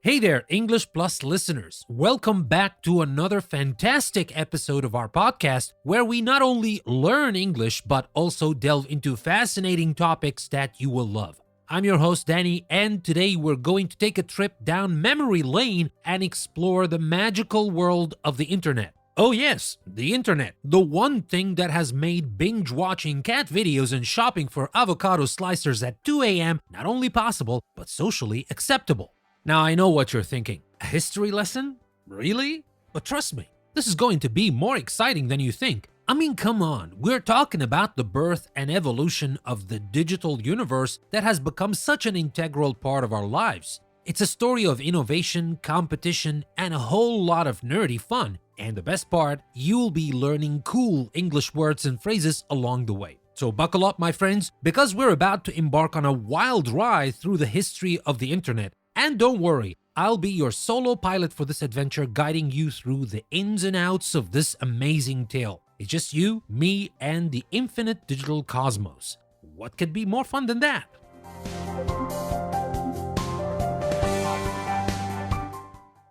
Hey there, English Plus listeners. Welcome back to another fantastic episode of our podcast where we not only learn English but also delve into fascinating topics that you will love. I'm your host, Danny, and today we're going to take a trip down memory lane and explore the magical world of the internet. Oh yes, the internet, the one thing that has made binge-watching cat videos and shopping for avocado slicers at 2 a.m. not only possible, but socially acceptable. Now I know what you're thinking. A history lesson? Really? But trust me, this is going to be more exciting than you think. I mean, come on, we're talking about the birth and evolution of the digital universe that has become such an integral part of our lives. It's a story of innovation, competition, and a whole lot of nerdy fun. And the best part, you'll be learning cool English words and phrases along the way. So buckle up, my friends, because we're about to embark on a wild ride through the history of the internet. And don't worry, I'll be your solo pilot for this adventure, guiding you through the ins and outs of this amazing tale. It's just you, me, and the infinite digital cosmos. What could be more fun than that?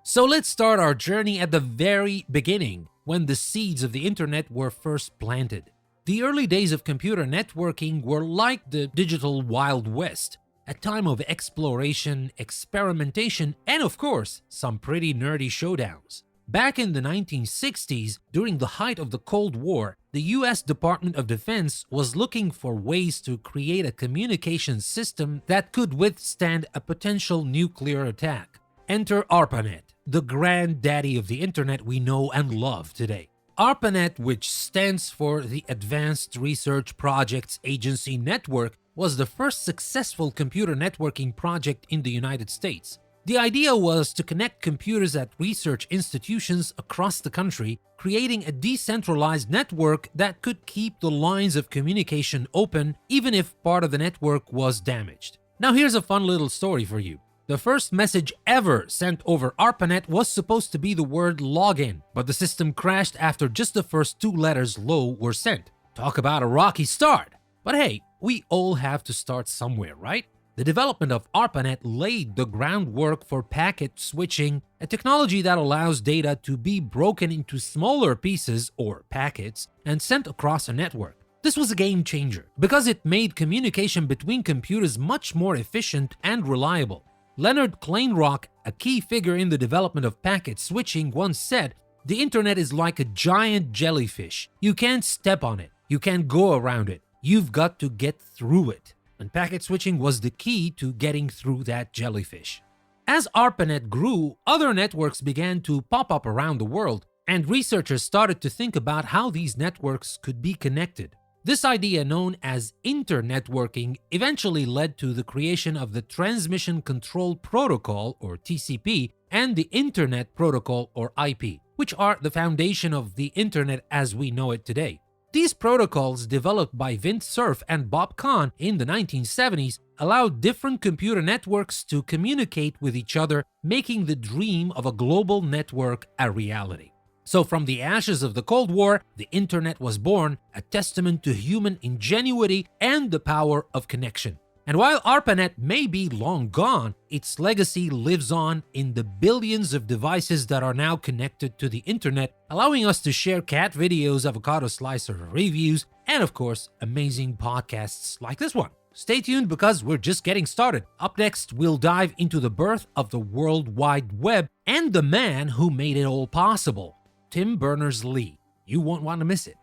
So let's start our journey at the very beginning, when the seeds of the internet were first planted. The early days of computer networking were like the digital Wild West. A time of exploration, experimentation, and of course, some pretty nerdy showdowns. Back in the 1960s, during the height of the Cold War, the US Department of Defense was looking for ways to create a communication system that could withstand a potential nuclear attack. Enter ARPANET, the granddaddy of the internet we know and love today. ARPANET, which stands for the Advanced Research Projects Agency Network, was the first successful computer networking project in the United States. The idea was to connect computers at research institutions across the country, creating a decentralized network that could keep the lines of communication open even if part of the network was damaged. Now here's a fun little story for you. The first message ever sent over ARPANET was supposed to be the word login, but the system crashed after just the first two letters low were sent. Talk about a rocky start. But hey, we all have to start somewhere, right? The development of ARPANET laid the groundwork for packet switching, a technology that allows data to be broken into smaller pieces, or packets, and sent across a network. This was a game changer because it made communication between computers much more efficient and reliable. Leonard Kleinrock, a key figure in the development of packet switching, once said, "The internet is like a giant jellyfish. You can't step on it. You can't go around it. You've got to get through it." And packet switching was the key to getting through that jellyfish. As ARPANET grew, other networks began to pop up around the world, and researchers started to think about how these networks could be connected. This idea, known as internetworking, eventually led to the creation of the Transmission Control Protocol, or TCP, and the Internet Protocol, or IP, which are the foundation of the internet as we know it today. These protocols, developed by Vint Cerf and Bob Kahn in the 1970s, allowed different computer networks to communicate with each other, making the dream of a global network a reality. So from the ashes of the Cold War, the internet was born, a testament to human ingenuity and the power of connection. And while ARPANET may be long gone, its legacy lives on in the billions of devices that are now connected to the internet, allowing us to share cat videos, avocado slicer reviews, and of course, amazing podcasts like this one. Stay tuned because we're just getting started. Up next, we'll dive into the birth of the World Wide Web and the man who made it all possible, Tim Berners-Lee. You won't want to miss it.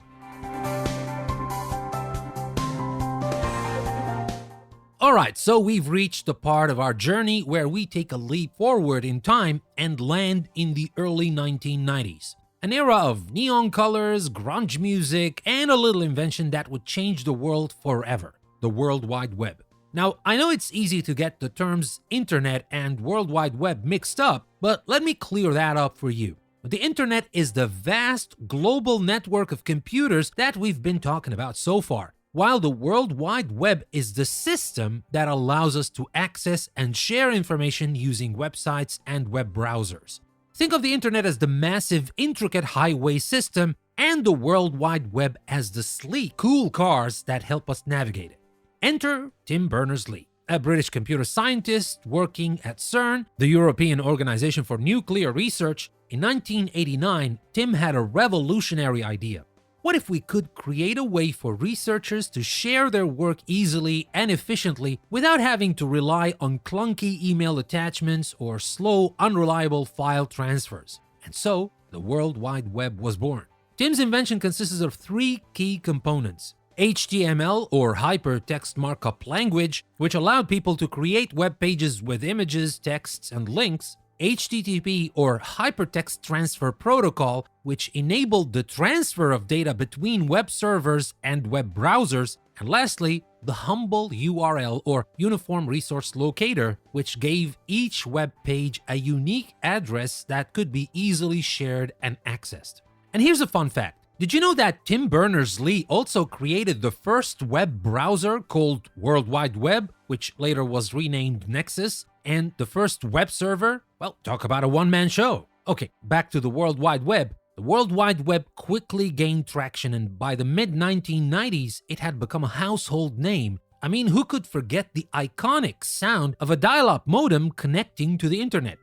Alright, so we've reached the part of our journey where we take a leap forward in time and land in the early 1990s. An era of neon colors, grunge music, and a little invention that would change the world forever, the World Wide Web. Now, I know it's easy to get the terms internet and World Wide Web mixed up, but let me clear that up for you. The internet is the vast global network of computers that we've been talking about so far, while the World Wide Web is the system that allows us to access and share information using websites and web browsers. Think of the internet as the massive, intricate highway system and the World Wide Web as the sleek, cool cars that help us navigate it. Enter Tim Berners-Lee. a British computer scientist working at CERN, the European Organization for Nuclear Research, in 1989, Tim had a revolutionary idea. What if we could create a way for researchers to share their work easily and efficiently without having to rely on clunky email attachments or slow, unreliable file transfers? And so, the World Wide Web was born. Tim's invention consisted of three key components: HTML, or Hypertext Markup Language, which allowed people to create web pages with images, texts, and links; HTTP, or Hypertext Transfer Protocol, which enabled the transfer of data between web servers and web browsers; and lastly, the humble URL, or Uniform Resource Locator, which gave each web page a unique address that could be easily shared and accessed. And here's a fun fact. Did you know that Tim Berners-Lee also created the first web browser called World Wide Web, which later was renamed Nexus, and the first web server? Well, talk about a one-man show. Okay, back to the World Wide Web. The World Wide Web quickly gained traction, and by the mid-1990s, it had become a household name. I mean, who could forget the iconic sound of a dial-up modem connecting to the internet?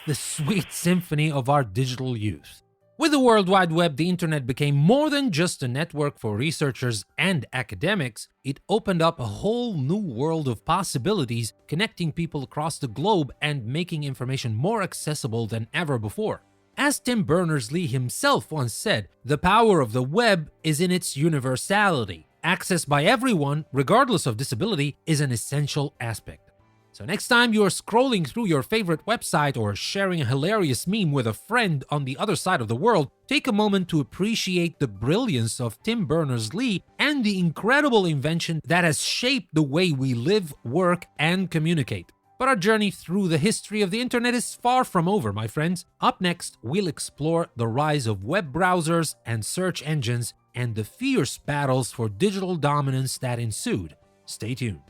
The sweet symphony of our digital youth. With the World Wide Web, the internet became more than just a network for researchers and academics. It opened up a whole new world of possibilities, connecting people across the globe and making information more accessible than ever before. As Tim Berners-Lee himself once said, the power of the web is in its universality. Access by everyone, regardless of disability, is an essential aspect. So next time you're scrolling through your favorite website or sharing a hilarious meme with a friend on the other side of the world, take a moment to appreciate the brilliance of Tim Berners-Lee and the incredible invention that has shaped the way we live, work, and communicate. But our journey through the history of the internet is far from over, my friends. Up next, we'll explore the rise of web browsers and search engines and the fierce battles for digital dominance that ensued. Stay tuned.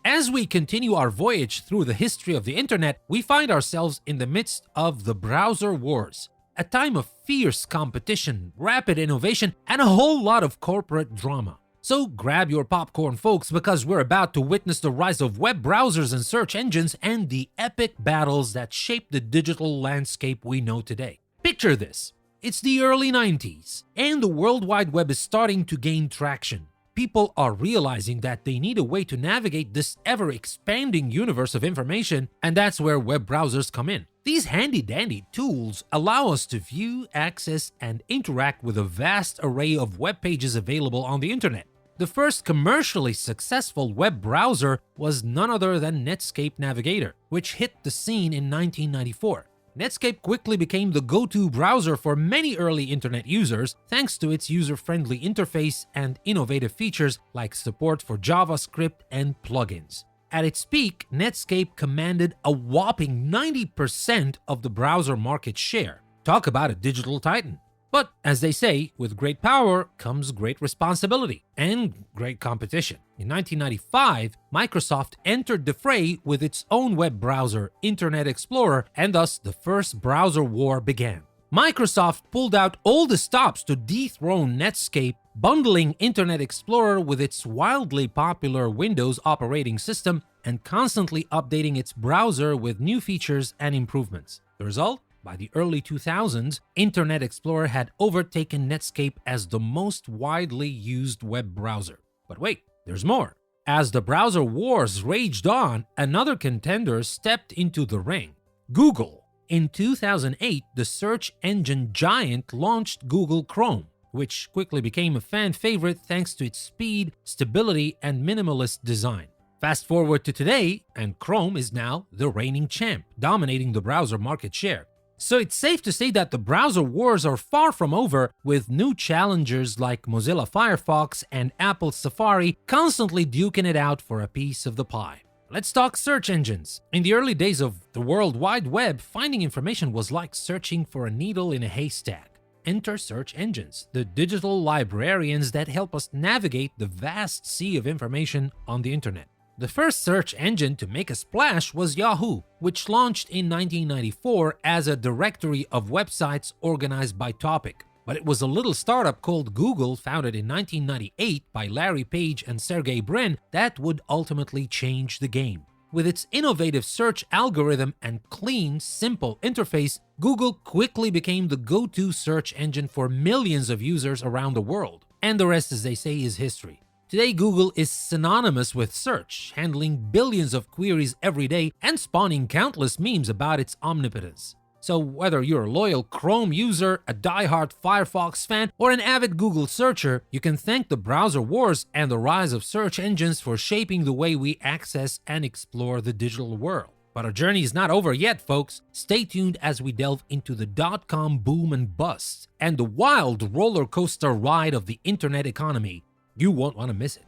As we continue our voyage through the history of the internet, we find ourselves in the midst of the browser wars, a time of fierce competition, rapid innovation, and a whole lot of corporate drama. So grab your popcorn, folks, because we're about to witness the rise of web browsers and search engines and the epic battles that shape the digital landscape we know today. Picture this. It's the early 90s, and the World Wide Web is starting to gain traction. People are realizing that they need a way to navigate this ever-expanding universe of information, and that's where web browsers come in. These handy-dandy tools allow us to view, access, and interact with a vast array of web pages available on the internet. The first commercially successful web browser was none other than Netscape Navigator, which hit the scene in 1994. Netscape quickly became the go-to browser for many early internet users thanks to its user-friendly interface and innovative features like support for JavaScript and plugins. At its peak, Netscape commanded a whopping 90% of the browser market share. Talk about a digital titan. But as they say, with great power comes great responsibility and great competition. In 1995, Microsoft entered the fray with its own web browser, Internet Explorer, and thus the first browser war began. Microsoft pulled out all the stops to dethrone Netscape, bundling Internet Explorer with its wildly popular Windows operating system and constantly updating its browser with new features and improvements. The result? By the early 2000s, Internet Explorer had overtaken Netscape as the most widely used web browser. But wait, there's more. As the browser wars raged on, another contender stepped into the ring: Google. In 2008, the search engine giant launched Google Chrome, which quickly became a fan favorite thanks to its speed, stability, and minimalist design. Fast forward to today, and Chrome is now the reigning champ, dominating the browser market share. So it's safe to say that the browser wars are far from over, with new challengers like Mozilla Firefox and Apple Safari constantly duking it out for a piece of the pie. Let's talk search engines. In the early days of the World Wide Web, finding information was like searching for a needle in a haystack. Enter search engines, the digital librarians that help us navigate the vast sea of information on the internet. The first search engine to make a splash was Yahoo, which launched in 1994 as a directory of websites organized by topic. But it was a little startup called Google, founded in 1998 by Larry Page and Sergey Brin, that would ultimately change the game. With its innovative search algorithm and clean, simple interface, Google quickly became the go-to search engine for millions of users around the world. And the rest, as they say, is history. Today, Google is synonymous with search, handling billions of queries every day and spawning countless memes about its omnipotence. So whether you're a loyal Chrome user, a die-hard Firefox fan, or an avid Google searcher, you can thank the browser wars and the rise of search engines for shaping the way we access and explore the digital world. But our journey is not over yet, folks. Stay tuned as we delve into the dot-com boom and bust and the wild roller coaster ride of the internet economy. You won't want to miss it.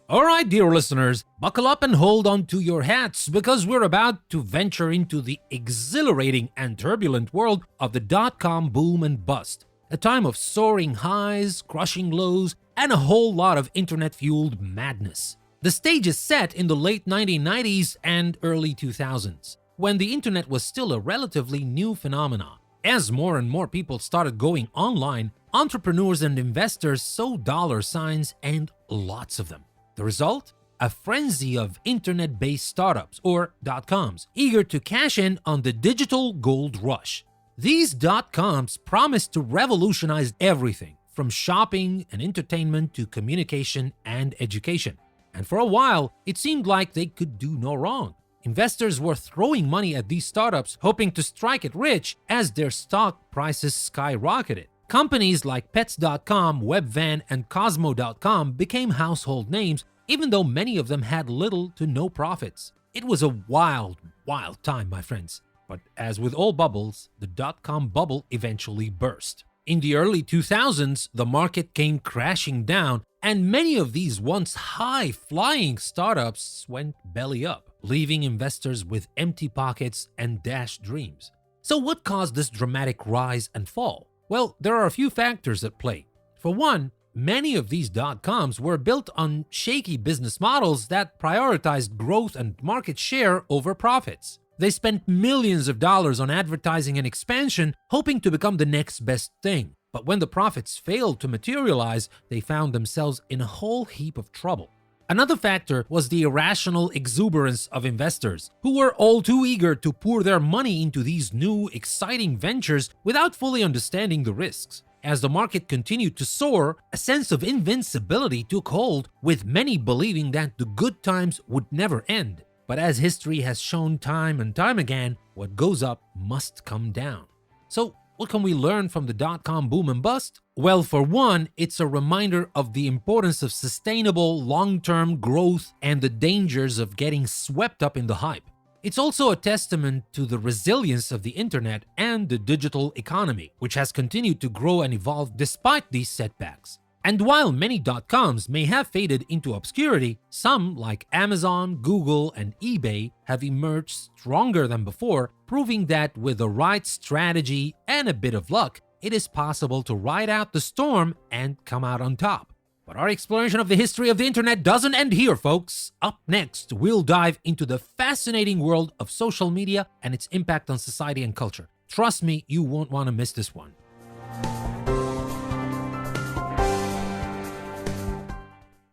Alright, dear listeners, buckle up and hold on to your hats because we're about to venture into the exhilarating and turbulent world of the dot-com boom and bust. A time of soaring highs, crushing lows, and a whole lot of internet-fueled madness. The stage is set in the late 1990s and early 2000s, when the internet was still a relatively new phenomenon. As more and more people started going online, entrepreneurs and investors saw dollar signs and lots of them. The result? A frenzy of internet-based startups, or dot-coms, eager to cash in on the digital gold rush. These dot-coms promised to revolutionize everything, from shopping and entertainment to communication and education. And for a while, it seemed like they could do no wrong. Investors were throwing money at these startups, hoping to strike it rich as their stock prices skyrocketed. Companies like Pets.com, Webvan, and Cosmo.com became household names, even though many of them had little to no profits. It was a wild, wild time, my friends. But as with all bubbles, the dot-com bubble eventually burst. In the early 2000s, the market came crashing down, and many of these once high-flying startups went belly up, leaving investors with empty pockets and dashed dreams. So what caused this dramatic rise and fall? Well, there are a few factors at play. For one, many of these dot-coms were built on shaky business models that prioritized growth and market share over profits. They spent millions of dollars on advertising and expansion, hoping to become the next best thing. But when the profits failed to materialize, they found themselves in a whole heap of trouble. Another factor was the irrational exuberance of investors, who were all too eager to pour their money into these new, exciting ventures without fully understanding the risks. As the market continued to soar, a sense of invincibility took hold, with many believing that the good times would never end. But as history has shown time and time again, what goes up must come down. So, what can we learn from the dot-com boom and bust? Well, for one, it's a reminder of the importance of sustainable, long-term growth and the dangers of getting swept up in the hype. It's also a testament to the resilience of the internet and the digital economy, which has continued to grow and evolve despite these setbacks. And while many dot-coms may have faded into obscurity, some, like Amazon, Google, and eBay, have emerged stronger than before, proving that with the right strategy and a bit of luck, it is possible to ride out the storm and come out on top. But our exploration of the history of the internet doesn't end here, folks. Up next, we'll dive into the fascinating world of social media and its impact on society and culture. Trust me, you won't want to miss this one.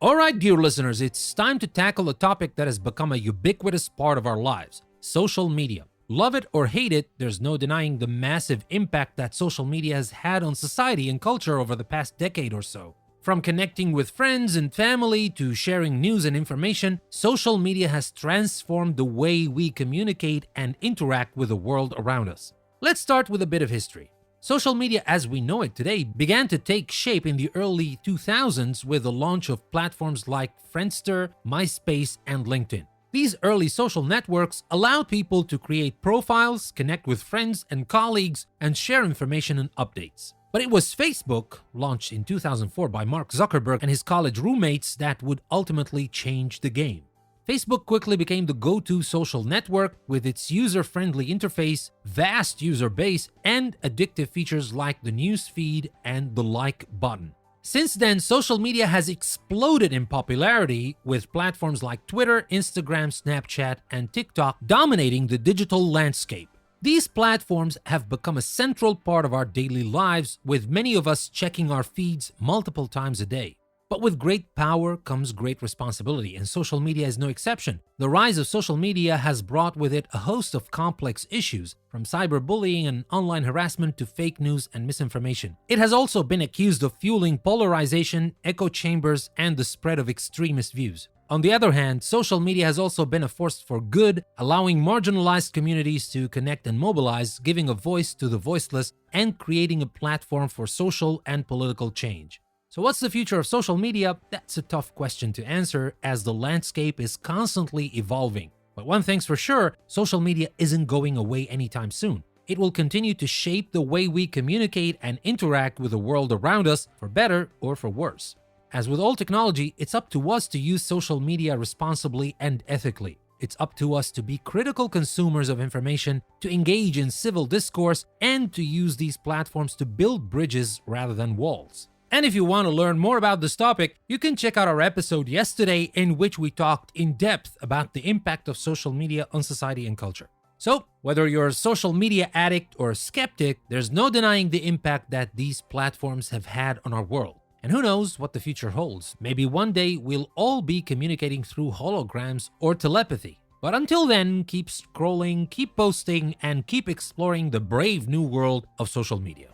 Alright, dear listeners, it's time to tackle a topic that has become a ubiquitous part of our lives: social media. Love it or hate it, there's no denying the massive impact that social media has had on society and culture over the past decade or so. From connecting with friends and family to sharing news and information, social media has transformed the way we communicate and interact with the world around us. Let's start with a bit of history. Social media as we know it today began to take shape in the early 2000s with the launch of platforms like Friendster, MySpace, and LinkedIn. These early social networks allowed people to create profiles, connect with friends and colleagues, and share information and updates. But it was Facebook, launched in 2004 by Mark Zuckerberg and his college roommates, that would ultimately change the game. Facebook quickly became the go-to social network with its user-friendly interface, vast user base, and addictive features like the news feed and the like button. Since then, social media has exploded in popularity, with platforms like Twitter, Instagram, Snapchat, and TikTok dominating the digital landscape. These platforms have become a central part of our daily lives, with many of us checking our feeds multiple times a day. But with great power comes great responsibility, and social media is no exception. The rise of social media has brought with it a host of complex issues, from cyberbullying and online harassment to fake news and misinformation. It has also been accused of fueling polarization, echo chambers, and the spread of extremist views. On the other hand, social media has also been a force for good, allowing marginalized communities to connect and mobilize, giving a voice to the voiceless, and creating a platform for social and political change. So what's the future of social media? That's a tough question to answer, as the landscape is constantly evolving. But one thing's for sure, social media isn't going away anytime soon. It will continue to shape the way we communicate and interact with the world around us, for better or for worse. As with all technology, it's up to us to use social media responsibly and ethically. It's up to us to be critical consumers of information, to engage in civil discourse, and to use these platforms to build bridges rather than walls. And if you want to learn more about this topic, you can check out our episode yesterday, in which we talked in depth about the impact of social media on society and culture. So, whether you're a social media addict or a skeptic, there's no denying the impact that these platforms have had on our world. And who knows what the future holds? Maybe one day we'll all be communicating through holograms or telepathy. But until then, keep scrolling, keep posting, and keep exploring the brave new world of social media.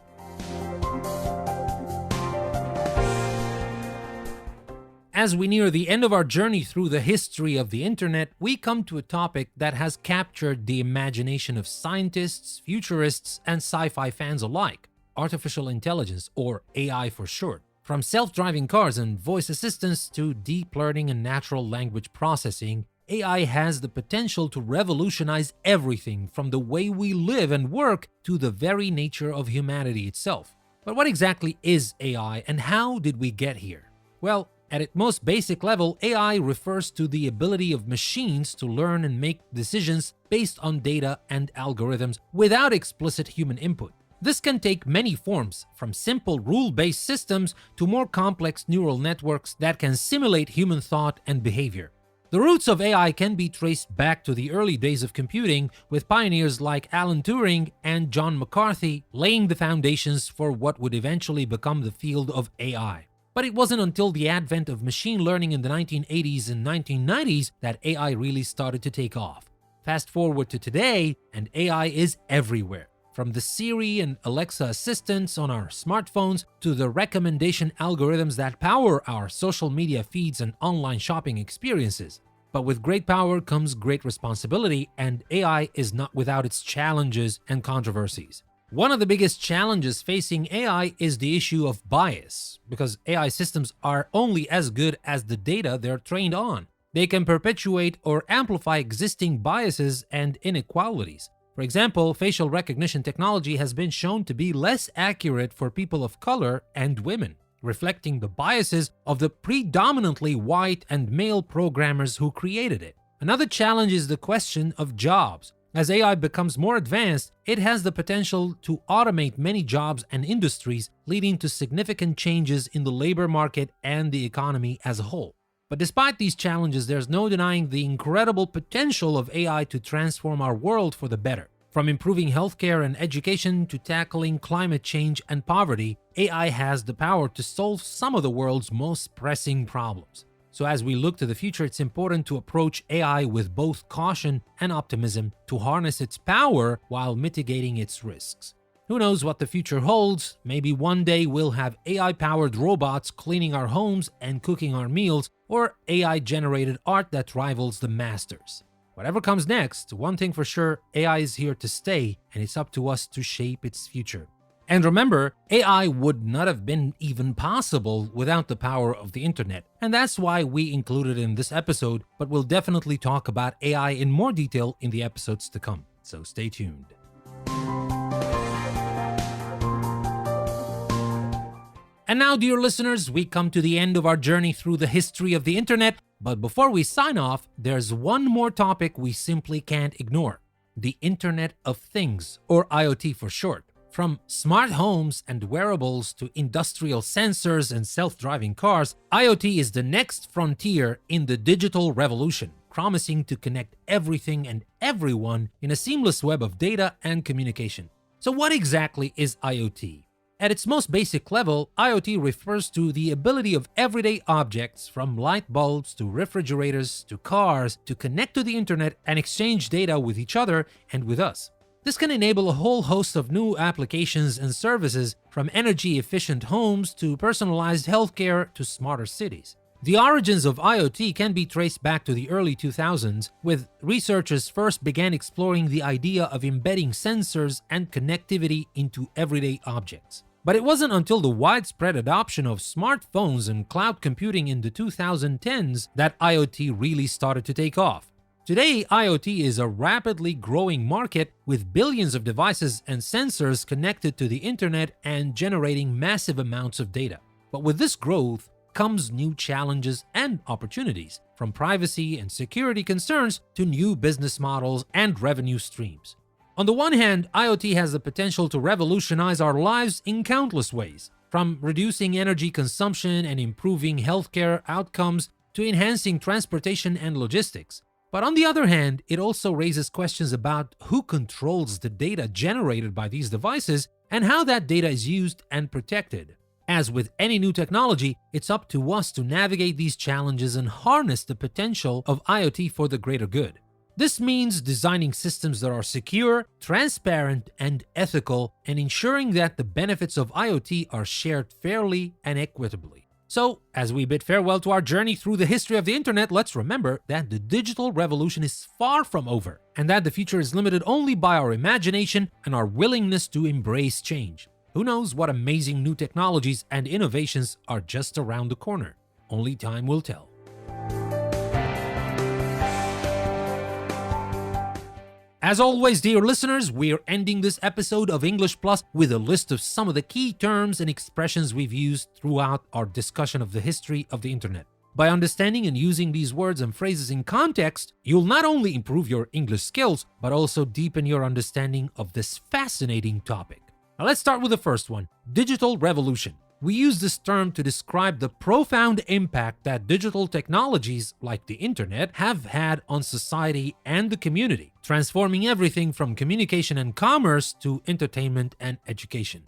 As we near the end of our journey through the history of the internet, we come to a topic that has captured the imagination of scientists, futurists, and sci-fi fans alike: artificial intelligence, or AI for short. From self-driving cars and voice assistants to deep learning and natural language processing, AI has the potential to revolutionize everything from the way we live and work to the very nature of humanity itself. But what exactly is AI, and how did we get here? Well, at its most basic level, AI refers to the ability of machines to learn and make decisions based on data and algorithms without explicit human input. This can take many forms, from simple rule-based systems to more complex neural networks that can simulate human thought and behavior. The roots of AI can be traced back to the early days of computing, with pioneers like Alan Turing and John McCarthy laying the foundations for what would eventually become the field of AI. But it wasn't until the advent of machine learning in the 1980s and 1990s that AI really started to take off. Fast forward to today, and AI is everywhere. From the Siri and Alexa assistants on our smartphones to the recommendation algorithms that power our social media feeds and online shopping experiences. But with great power comes great responsibility, and AI is not without its challenges and controversies. One of the biggest challenges facing AI is the issue of bias, because AI systems are only as good as the data they're trained on. They can perpetuate or amplify existing biases and inequalities. For example, facial recognition technology has been shown to be less accurate for people of color and women, reflecting the biases of the predominantly white and male programmers who created it. Another challenge is the question of jobs. As AI becomes more advanced, it has the potential to automate many jobs and industries, leading to significant changes in the labor market and the economy as a whole. But despite these challenges, there's no denying the incredible potential of AI to transform our world for the better. From improving healthcare and education to tackling climate change and poverty, AI has the power to solve some of the world's most pressing problems. So as we look to the future, it's important to approach AI with both caution and optimism, to harness its power while mitigating its risks. Who knows what the future holds? Maybe one day we'll have AI-powered robots cleaning our homes and cooking our meals, or AI-generated art that rivals the masters. Whatever comes next, one thing for sure, AI is here to stay, and it's up to us to shape its future. And remember, AI would not have been even possible without the power of the internet. And that's why we included it in this episode, but we'll definitely talk about AI in more detail in the episodes to come. So stay tuned. And now, dear listeners, we come to the end of our journey through the history of the internet. But before we sign off, there's one more topic we simply can't ignore: the Internet of Things, or IoT for short. From smart homes and wearables to industrial sensors and self-driving cars, IoT is the next frontier in the digital revolution, promising to connect everything and everyone in a seamless web of data and communication. So what exactly is IoT? At its most basic level, IoT refers to the ability of everyday objects, from light bulbs to refrigerators to cars, to connect to the internet and exchange data with each other and with us. This can enable a whole host of new applications and services, from energy-efficient homes to personalized healthcare to smarter cities. The origins of IoT can be traced back to the early 2000s, with researchers first began exploring the idea of embedding sensors and connectivity into everyday objects. But it wasn't until the widespread adoption of smartphones and cloud computing in the 2010s that IoT really started to take off. Today, IoT is a rapidly growing market with billions of devices and sensors connected to the internet and generating massive amounts of data. But with this growth comes new challenges and opportunities, from privacy and security concerns to new business models and revenue streams. On the one hand, IoT has the potential to revolutionize our lives in countless ways, from reducing energy consumption and improving healthcare outcomes to enhancing transportation and logistics. But on the other hand, it also raises questions about who controls the data generated by these devices and how that data is used and protected. As with any new technology, it's up to us to navigate these challenges and harness the potential of IoT for the greater good. This means designing systems that are secure, transparent, and ethical, and ensuring that the benefits of IoT are shared fairly and equitably. So, as we bid farewell to our journey through the history of the internet, let's remember that the digital revolution is far from over, and that the future is limited only by our imagination and our willingness to embrace change. Who knows what amazing new technologies and innovations are just around the corner? Only time will tell. As always, dear listeners, we're ending this episode of English Plus with a list of some of the key terms and expressions we've used throughout our discussion of the history of the internet. By understanding and using these words and phrases in context, you'll not only improve your English skills, but also deepen your understanding of this fascinating topic. Now let's start with the first one, digital revolution. We use this term to describe the profound impact that digital technologies, like the internet, have had on society and the community, transforming everything from communication and commerce to entertainment and education.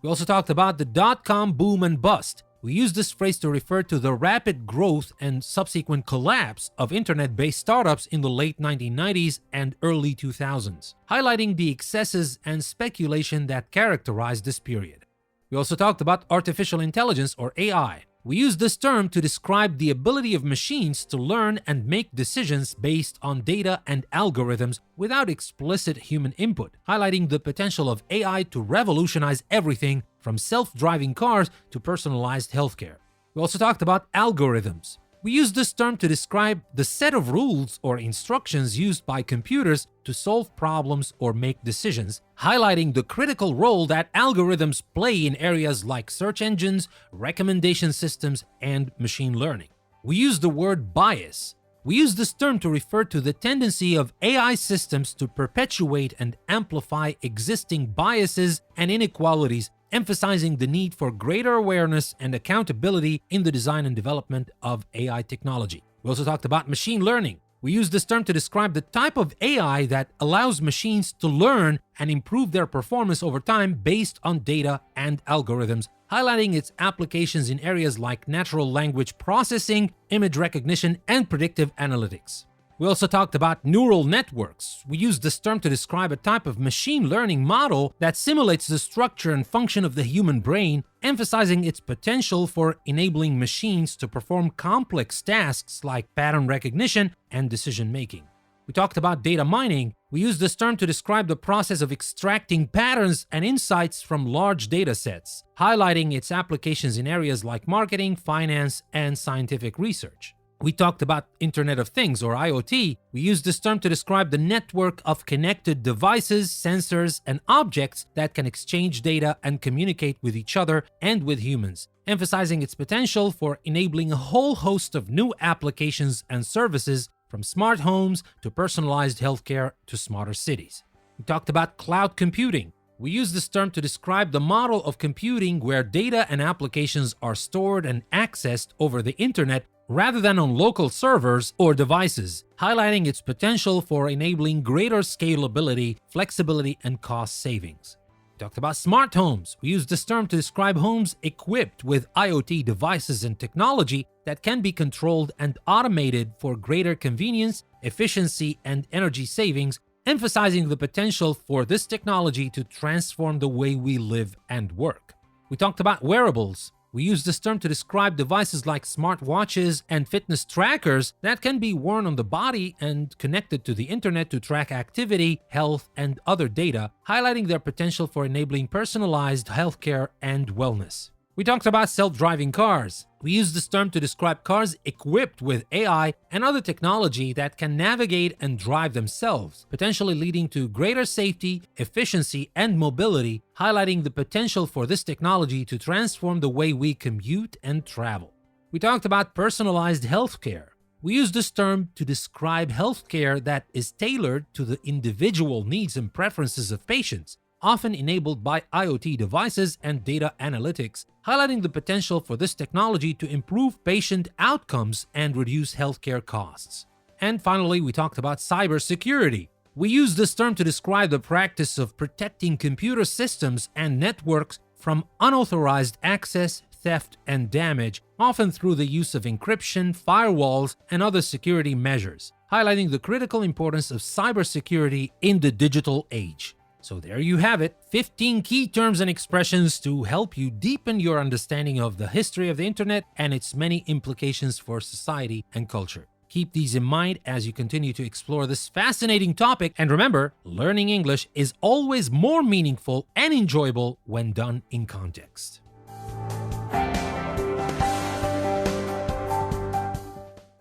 We also talked about the dot-com boom and bust. We use this phrase to refer to the rapid growth and subsequent collapse of internet-based startups in the late 1990s and early 2000s, highlighting the excesses and speculation that characterized this period. We also talked about artificial intelligence, or AI. We use this term to describe the ability of machines to learn and make decisions based on data and algorithms without explicit human input, highlighting the potential of AI to revolutionize everything from self-driving cars to personalized healthcare. We also talked about algorithms. We use this term to describe the set of rules or instructions used by computers to solve problems or make decisions, highlighting the critical role that algorithms play in areas like search engines, recommendation systems, and machine learning. We use the word bias. We use this term to refer to the tendency of AI systems to perpetuate and amplify existing biases and inequalities, emphasizing the need for greater awareness and accountability in the design and development of AI technology. We also talked about machine learning. We use this term to describe the type of AI that allows machines to learn and improve their performance over time based on data and algorithms, highlighting its applications in areas like natural language processing, image recognition, and predictive analytics. We also talked about neural networks. We use this term to describe a type of machine learning model that simulates the structure and function of the human brain, emphasizing its potential for enabling machines to perform complex tasks like pattern recognition and decision making. We talked about data mining. We use this term to describe the process of extracting patterns and insights from large data sets, highlighting its applications in areas like marketing, finance, and scientific research. We talked about Internet of Things, or IoT. We use this term to describe the network of connected devices, sensors, and objects that can exchange data and communicate with each other and with humans, emphasizing its potential for enabling a whole host of new applications and services, from smart homes to personalized healthcare to smarter cities. We talked about cloud computing. We use this term to describe the model of computing where data and applications are stored and accessed over the internet rather than on local servers or devices, highlighting its potential for enabling greater scalability, flexibility, and cost savings. We talked about smart homes. We use this term to describe homes equipped with IoT devices and technology that can be controlled and automated for greater convenience, efficiency, and energy savings, emphasizing the potential for this technology to transform the way we live and work. We talked about wearables. We use this term to describe devices like smartwatches and fitness trackers that can be worn on the body and connected to the internet to track activity, health, and other data, highlighting their potential for enabling personalized healthcare and wellness. We talked about self-driving cars. We use this term to describe cars equipped with AI and other technology that can navigate and drive themselves, potentially leading to greater safety, efficiency, and mobility, highlighting the potential for this technology to transform the way we commute and travel. We talked about personalized healthcare. We use this term to describe healthcare that is tailored to the individual needs and preferences of patients, often enabled by IoT devices and data analytics, highlighting the potential for this technology to improve patient outcomes and reduce healthcare costs. And finally, we talked about cybersecurity. We use this term to describe the practice of protecting computer systems and networks from unauthorized access, theft, and damage, often through the use of encryption, firewalls, and other security measures, highlighting the critical importance of cybersecurity in the digital age. So there you have it, 15 key terms and expressions to help you deepen your understanding of the history of the internet and its many implications for society and culture. Keep these in mind as you continue to explore this fascinating topic, and remember, learning English is always more meaningful and enjoyable when done in context.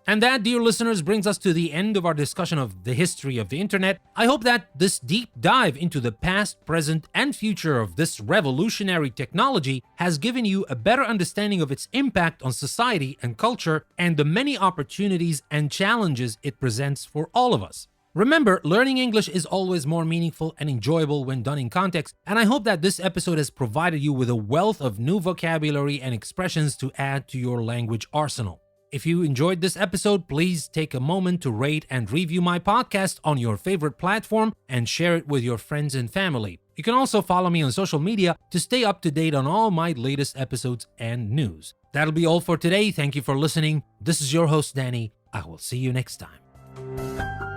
And that, dear listeners, brings us to the end of our discussion of the history of the internet. I hope that this deep dive into the past, present, and future of this revolutionary technology has given you a better understanding of its impact on society and culture and the many opportunities and challenges it presents for all of us. Remember, learning English is always more meaningful and enjoyable when done in context, and I hope that this episode has provided you with a wealth of new vocabulary and expressions to add to your language arsenal. If you enjoyed this episode, please take a moment to rate and review my podcast on your favorite platform and share it with your friends and family. You can also follow me on social media to stay up to date on all my latest episodes and news. That'll be all for today. Thank you for listening. This is your host, Danny. I will see you next time.